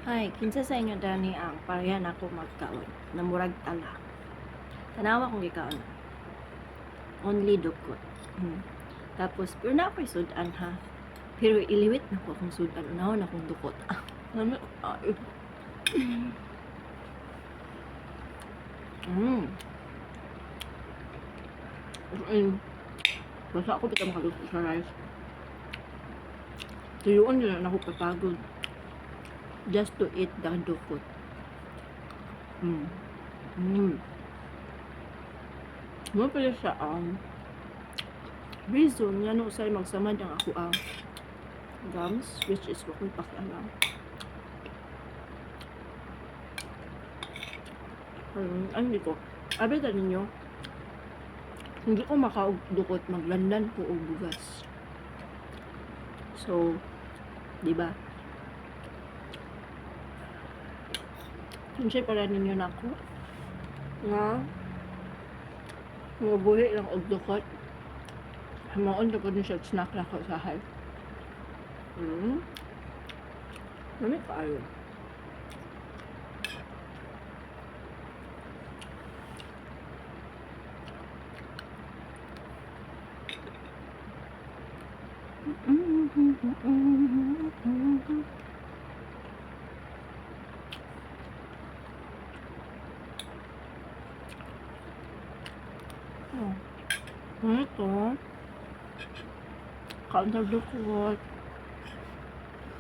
Hi, kinsa sa inyo dani ang parehan ako magkaon na murag tala. Tanawa kong gikaon. Only dukot. Tapos, pero na ako'y sudan ha. Pero iliwit na ko akong sudan. Unahon akong dukot. Nami, ay. Basta ako kita makaluto sa rice. Tuyuan nila na ako papagod. Just to eat the dukot. Mo pala siya reason nga no usay magsamad ang ako ang gums, which is wakong pakialam. Hindi ko. Abita ninyo, hindi ko makaugdukot, maglandan ko og bugas. So, di ba? Kinsay para ninyo na ako nga mabuhi lang og dukot. Hamaon na ko din siya snack na ko sa hay. Nami kaayo. Ito. Kaunter dukot.